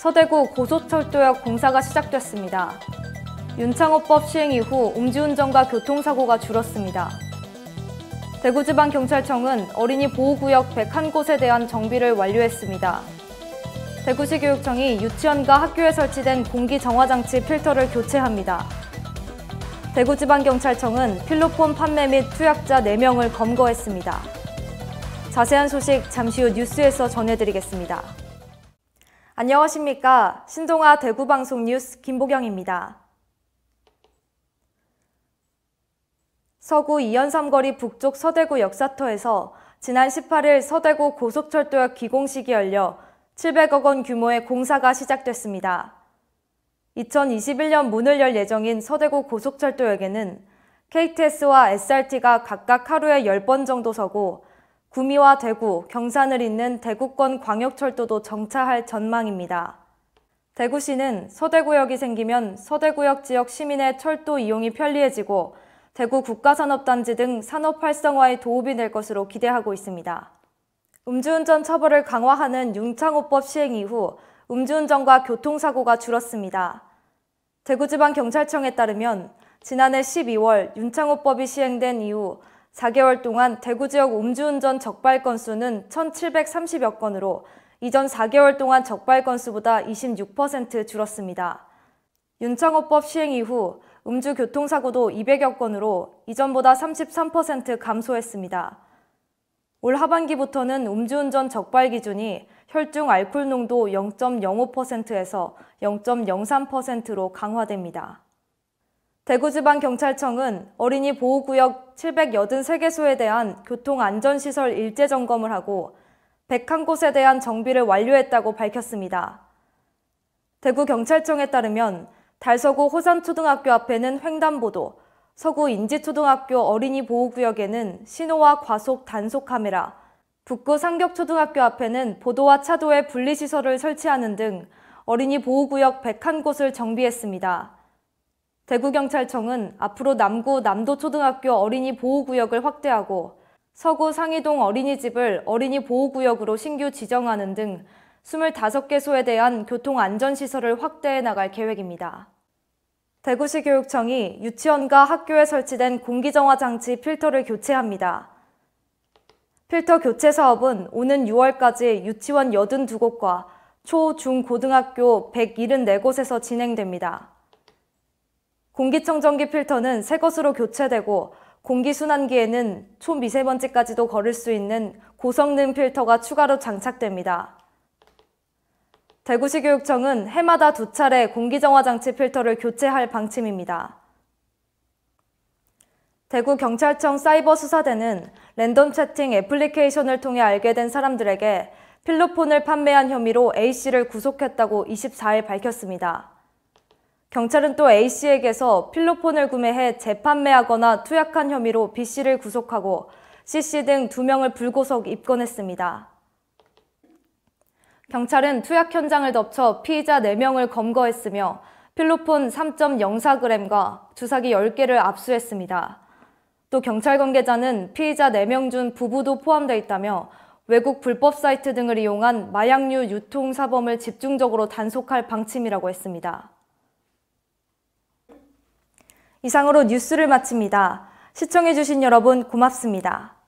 서대구 고속철도역 공사가 시작됐습니다. 윤창호법 시행 이후 음주운전과 교통사고가 줄었습니다. 대구지방경찰청은 어린이 보호구역 101곳에 대한 정비를 완료했습니다. 대구시 교육청이 유치원과 학교에 설치된 공기정화장치 필터를 교체합니다. 대구지방경찰청은 필로폰 판매 및 투약자 4명을 검거했습니다. 자세한 소식 잠시 후 뉴스에서 전해드리겠습니다. 안녕하십니까. 신동아 대구방송 뉴스 김보경입니다. 서구 2연삼거리 북쪽 서대구 역사터에서 지난 18일 서대구 고속철도역 기공식이 열려 700억 원 규모의 공사가 시작됐습니다. 2021년 문을 열 예정인 서대구 고속철도역에는 KTX와 SRT가 각각 하루에 10번 정도 서고 구미와 대구, 경산을 잇는 대구권 광역철도도 정차할 전망입니다. 대구시는 서대구역이 생기면 서대구역 지역 시민의 철도 이용이 편리해지고 대구 국가산업단지 등 산업 활성화에 도움이 될 것으로 기대하고 있습니다. 음주운전 처벌을 강화하는 윤창호법 시행 이후 음주운전과 교통사고가 줄었습니다. 대구지방경찰청에 따르면 지난해 12월 윤창호법이 시행된 이후 4개월 동안 대구 지역 음주운전 적발 건수는 1,730여 건으로 이전 4개월 동안 적발 건수보다 26% 줄었습니다. 윤창호법 시행 이후 음주 교통사고도 200여 건으로 이전보다 33% 감소했습니다. 올 하반기부터는 음주운전 적발 기준이 혈중 알코올 농도 0.05%에서 0.03%로 강화됩니다. 대구지방경찰청은 어린이 보호구역 783개소에 대한 교통안전시설 일제점검을 하고 101곳에 대한 정비를 완료했다고 밝혔습니다. 대구경찰청에 따르면 달서구 호산초등학교 앞에는 횡단보도, 서구 인지초등학교 어린이 보호구역에는 신호와 과속 단속 카메라, 북구 상격초등학교 앞에는 보도와 차도의 분리시설을 설치하는 등 어린이 보호구역 101곳을 정비했습니다. 대구경찰청은 앞으로 남구 남도초등학교 어린이 보호구역을 확대하고 서구 상이동 어린이집을 어린이 보호구역으로 신규 지정하는 등 25개소에 대한 교통안전시설을 확대해 나갈 계획입니다. 대구시 교육청이 유치원과 학교에 설치된 공기정화장치 필터를 교체합니다. 필터 교체 사업은 오는 6월까지 유치원 82곳과 초, 중, 고등학교 174곳에서 진행됩니다. 공기청정기 필터는 새 것으로 교체되고 공기순환기에는 초미세먼지까지도 거를 수 있는 고성능 필터가 추가로 장착됩니다. 대구시 교육청은 해마다 2차례 공기정화장치 필터를 교체할 방침입니다. 대구경찰청 사이버수사대는 랜덤 채팅 애플리케이션을 통해 알게 된 사람들에게 필로폰을 판매한 혐의로 A씨를 구속했다고 24일 밝혔습니다. 경찰은 또 A씨에게서 필로폰을 구매해 재판매하거나 투약한 혐의로 B씨를 구속하고 C씨 등 2명을 불구속 입건했습니다. 경찰은 투약 현장을 덮쳐 피의자 4명을 검거했으며 필로폰 3.04g과 주사기 10개를 압수했습니다. 또 경찰 관계자는 피의자 4명 중 부부도 포함되어 있다며 외국 불법 사이트 등을 이용한 마약류 유통 사범을 집중적으로 단속할 방침이라고 했습니다. 이상으로 뉴스를 마칩니다. 시청해주신 여러분 고맙습니다.